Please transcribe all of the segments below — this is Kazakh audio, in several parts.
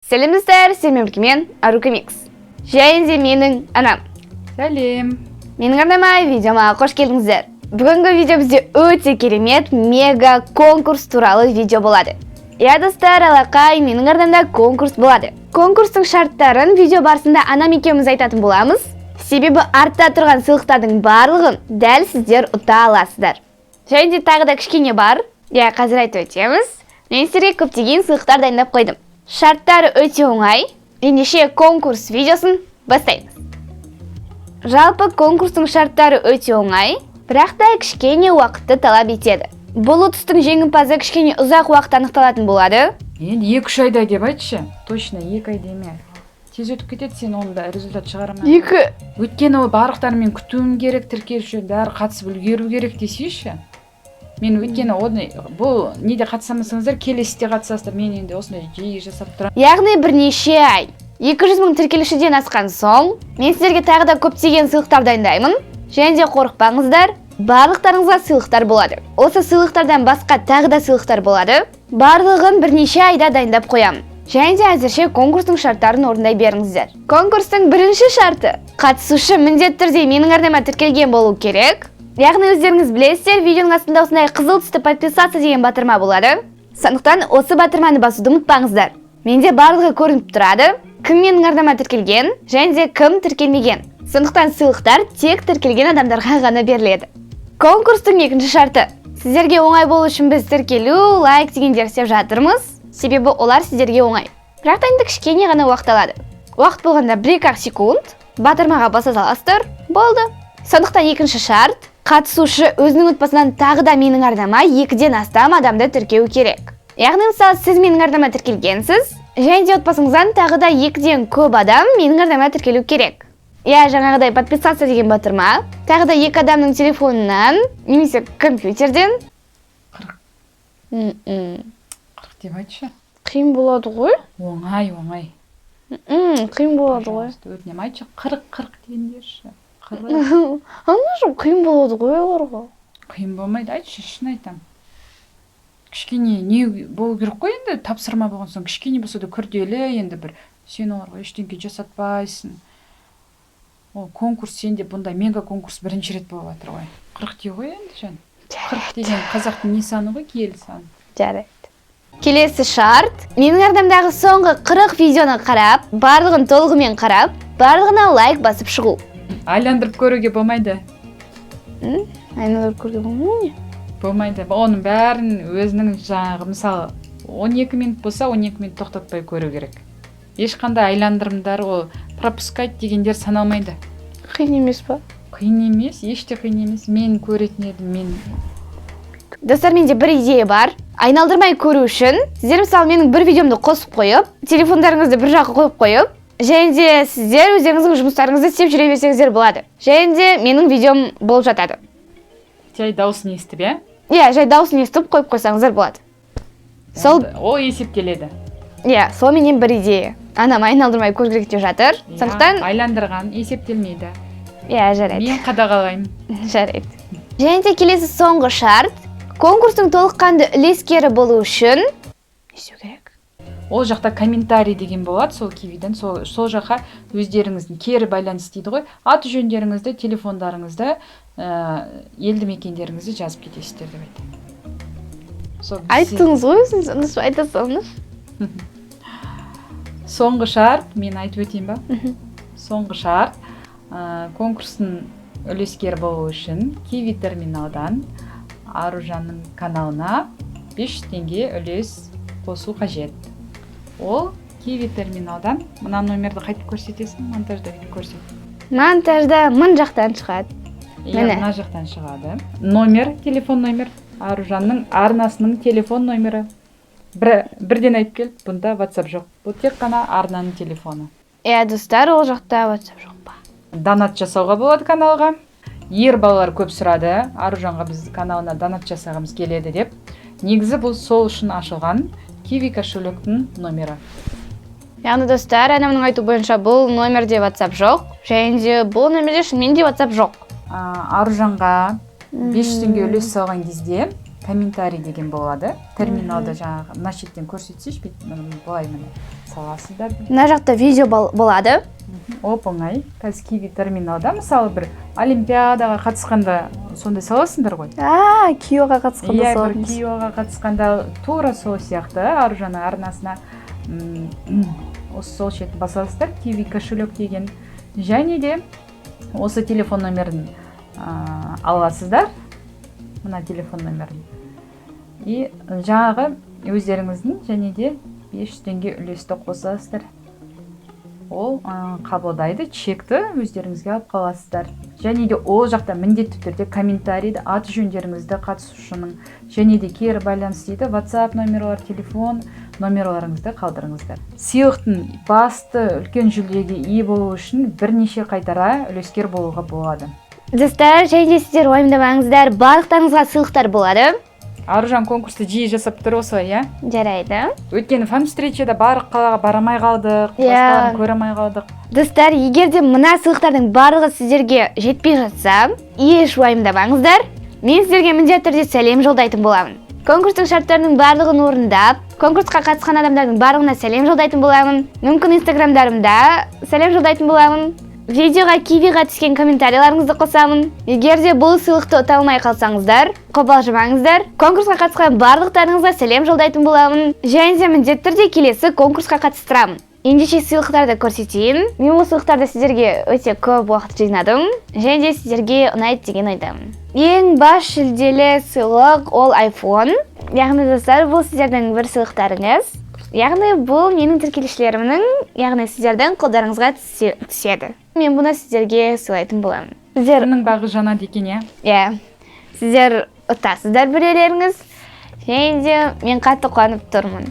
Сәлемдестер, мен Арука Микс. Және де менің анам. Сәлем. Менің арнама видеома қош келдіңіздер. Бүгінгі видео бізде өте керемет мега конкурс туралы видео болады. Я достар, алақай, менің арнамда конкурс болады. Конкурстың шарттарын видео барысында анам екеуміз айтатын боламыз. Себебі артта тұрған сыйлықтардың барлығын дәл сіздер ұта аласыздар. Және де тағы да кішкене бар. Я қазір айтып өтеміз. Мен сіздерге көптеген сыйлықтар дайындап қойдым. Шарттары өте оңай. Ендеше конкурс видеосын бастаймыз. Жалпы конкурстың шарттары өте оңай, бірақ та кішкене уақытты талап етеді. Бұл ұтыстың жеңімпазы кішкене ұзақ уақыт анықталатын болады. Енді 2-3 айда деп айтшы. Точно 2 ай деме. Тез өтіп кетеді, сен онда результат шығармай. Өйткені барлықтарымен күтуім керек, тіркелуші бәрі қатысып үлгеру керек десейші. Мен өйткені бұл неде қатысамасыңыздар, келесіде қатысасыздар. Мен енді осындай жиі жасап тұрам. Яғни бірнеше ай. 200 мың тіркелушіден асқан соң, мен сіздерге тағы да көптеген сыйлықтар дайындаймын. Және де қорықпаңыздар, барлықтарыңызға сыйлықтар болады. Осы сыйлықтардан басқа тағы да сыйлықтар болады. Барлығын бірнеше айда дайындап қоямын. Және де әзірше конкурстың шарттарын орындай беріңіздер. Конкурстың бірінші шарты: қатысушы міндетті түрде менің арнама тіркелген болу керек. Яғни өздеріңіз білесіздер, видеоның астында осындай қызыл түсті подписаться деген батырма болады. Сондықтан осы батырманы басуды ұмытпаңыздар. Менде барлығы көрініп тұрады. Кім менің арнама тіркелген, және де кім тіркелмеген. Сондықтан сыйлықтар тек тіркелген адамдарға ғана беріледі. Конкурстың екінші шарты: сіздерге оңай болу үшін біз тіркелу, лайк дегендер істеп жатырмыз. Себебі олар сіздерге оңай. Бірақ та енді кішкене ғана уақыт алады. Уақыт болғанда 1-2 секунд батырмаға баса саласыздар, болды. Сондықтан екінші шарт: қатысушы өзінің отбасынан тағы да менің арнама 2-ден астам адамды тіркеу керек. Яғни мысалы сіз менің арнама тіркелгенсіз, және де отбасыңыздан тағы да 2-ден көп адам менің арнама тіркелу керек. Я жаңағыдай подписаться деген батырма, тағы да 2 адамның телефонынан, немесе компьютерден. 40 деп айтшы. Қиын болады ғой? Оңай. Қиын болады ғой. Өтінем айтшы, 40 дегендерші. Анашым, қиын болады ғой оларға. Қиын болмайды, айтшы, шын айтам. Кішкене не болу керек қой енді, тапсырма болған соң кішкене болса да күрделі, енді бір сен оларға ештеңке жасатпайсың. Ол конкурс сенде бұндай мега конкурс бірінші рет болып жатыр ғой. 40 дей ғой енді жан. 40 деген қазақтың не саны ғой, киелі саны. Жарайды. Келесі шарт: менің арнамдағы соңғы 40 видеоны қарап, барлығын толығымен қарап, барлығына лайк басып шығу. Айландырып көруге болмайды. Айландырып көруге болмайды? Болмайды. Оның бәрін өзінің жаңағы, мысалы 12 минут болса 12 минут тоқтатпай көру керек. Ешқандай айландырымдар, ол пропускать дегендер саналмайды. Қиын емес па? Қиын емес, еште қиын емес. Мен көретін едім, Достар, менде бір идея бар. Айналдырмай көру үшін, сіздер мысалы менің бір видеомды қосып қойып, телефондарыңызды бір жаққа қойып қойып, және де сіздер өздеріңіздің жұмыстарыңызды істеп жүре берсеңіздер болады. Және де менің видеом болып жатады. Жай дауысын естіп, иә? Иә, жай дауысын естіп қойып қойсаңыздар болады. Ол есептеледі. Иә, сол менен бір идея. Анам айналдырмай көру керек деп жатыр. Сондықтан айландырған есептелмейді. Иә, жарайды. Мен қадағалаймын. Жарайды. Және де келесі соңғы шарт: конкурстың толыққанды үлескері болу үшін не істеу керек? Ол жақта комментарий деген болады, сол кивиден, сол жаққа өздеріңіздің кері байланыс дейді ғой, аты жөндеріңізді, телефондарыңызды, елді мекендеріңізді жазып кетесіздер деп айтады. Айттыңыз ғой өзіңіз, айта салыңыз. Соңғы шарт, мен айтып өтейін ба? Соңғы шарт: конкурстың үлескер болу үшін Киви терминалдан Аружанның каналына 5 теңге үлес қосу қажет. Ол Киви терминалдан, мына номерді қайтып көрсетесің, монтажда көрсет. Монтажда мың жақтан шығады. Мына жақтан шығады. Номер, телефон номер, Аружанның арнасының телефон номері. Бірден айтып кел, бұнда WhatsApp жоқ. Бұл тек қана арнаның телефоны. Достар, ол жақта WhatsApp жоқ па? Донат жасауға болады каналға. Ер балалар көп сұрады, Аружанға біз каналына донат жасағымыз келеді деп. Негізі бұл сол үшін ашылған Киви кошелектің номері. Яғни достар, анамның айту бойынша бұл номерде WhatsApp жоқ, және де бұл номерде шынымен де WhatsApp жоқ. Аружанға 5 теңге үлес салған кезде комментарий деген болады. Терминалда жаңағы мына шеттен көрсетсеш, былай міне саласыздар. Мына жақта видео болады. Оп оңай. Қазір Kiwi терминалда мысалы бір олимпиадаға қатысқанда сондай саласыңдар ғой. Киоға қатысқанда бір Киоға қатысқанда тура сол сияқты Аружанның арнасына осы сол шетін басасыздар, Kiwi кошелек деген. Және де осы телефон номерін аласыздар. Мына телефон номерін. И жаңағы өздеріңіздің және де 500 теңге үлесті қосасыздар. Ол қабылдайды, чекті өздеріңізге алып қаласыздар. Және де ол жақта міндетті түрде комментарийді, аты жөндеріңізді қатысушының, және де кері байланыс дейді, WhatsApp номерлар, телефон номерларыңызды қалдырыңыздар. Сыйлықтың басты үлкен жүлдеге ие болу үшін бірнеше қайтара үлескер болуға болады. Достар, және де сіздер уайымдамаңыздар, барлықтарыңызға сыйлықтар болады. Аружан конкурсты жиі жасап тұр осы, иә? Жарайды. Өйткені фан-встречада барлық қалаға барамай қалдық, басқаларын көремай қалдық. Достар, егер де мына сыйлықтардың барлығы сіздерге жетпей жатса, еш уайымдамаңыздар. Мен сіздерге міндетті түрде сәлем жолдайтын боламын. Конкурстың шарттарының барлығын орындап, конкурсқа қатысқан адамдардың барлығына сәлем жолдайтын боламын. Мүмкін инстаграмдарымда сәлем жолдайтын боламын. Видеоға Kiwiға түскен комментарийларыңызды қосамын. Егер де бұл сыйлықты ұта алмай қалсаңыздар, қобалжымаңыздар. Конкурсқа қатысқан барлықтарыңызға сәлем жолдайтын боламын. Және де міндетті түрде келесі конкурсқа қатыстырамын. Ендеше сыйлықтарды көрсетейін. Мен осы сыйлықтарды сіздерге өте көп уақыт жинадым. Және де сіздерге ұнайды деген ойдамын. Ең бас жүлделі сыйлық ол iPhone. Яғни достар, бұл сіздердің бір сыйлықтарыңыз. Яғни бұл менің тіркелушілерімнің, яғни сіздердің қолдарыңызға түседі. Мен бұны сіздерге сыйлайтын боламын. Сіздердің бағы жанады екен, иә? Иә. Сіздер ұтасыздар біреулеріңіз. Және де мен қатты қуанып тұрмын.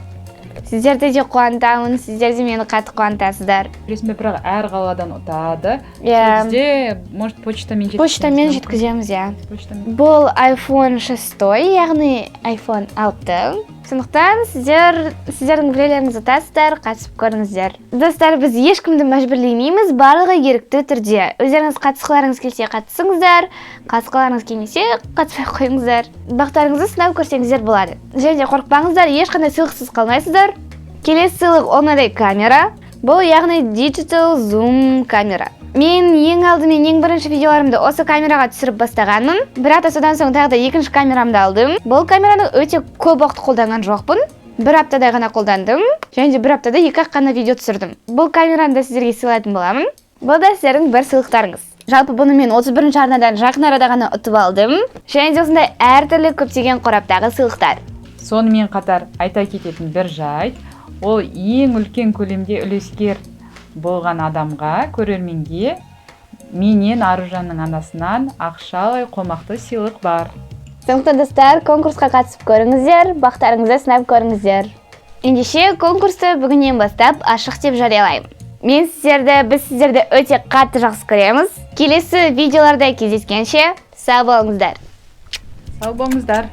Сіздерді де қуантамын, сіздер де мені қатты қуантасыздар. Ресми бірақ әр қаладан ұтады. Иә. Бізде, может, почтамен жеткіземіз. Почтамен жеткіземіз, иә. Почтамен. Бұл iPhone 6, яғни iPhone 6. Сондықтан сіздердің біреулеріңіз ұтасыздар, қатысып көріңіздер. Достар, біз ешкімді мәжбүрлемейміз, барлығы ерікті түрде. Өздеріңіз қатысқыларыңыз келсе қатысыңыздар, қатысқыларыңыз келмесе қатыспай қойыңыздар. Бақтарыңызды сынап көрсеңіздер болады. Және де қорықпаңыздар, ешқандай сыйлықсыз қалмайсыздар. Келесі сыйлық оңадай камера. Бұл яғни Digital Zoom камера. Мен ең алдымен ең бірінші видеоларымды осы камераға түсіріп бастағанмын. Бір апта содан соң тағы да екінші камерамды алдым. Бұл камераны өте көп уақыт қолданған жоқпын. Бір аптадай ғана қолдандым. Және де бір аптада 2-ақ қана видео түсірдім. Бұл камераны да сіздерге сыйлайтын боламын. Бұл да сіздердің бір сыйлықтарыңыз. Жалпы бұны мен 31-ші арнадан жақын арада ғана ұтып алдым. Және де осындай әртүрлі көптеген қораптағы сыйлықтар. Сонымен қатар айта кететін бір жайт, ол ең үлкен көлемде үлескер болған адамға, көрерменге, менен Аружанның анасынан ақшалай қомақты сыйлық бар. Сондықтан достар, конкурсқа қатысып көріңіздер, бақтарыңызды сынап көріңіздер. Ендеше конкурсты бүгіннен бастап ашық деп жариялаймын. Біз сіздерді өте қатты жақсы көреміз. Келесі видеоларда кездескенше сау болыңыздар. Сау болыңыздар.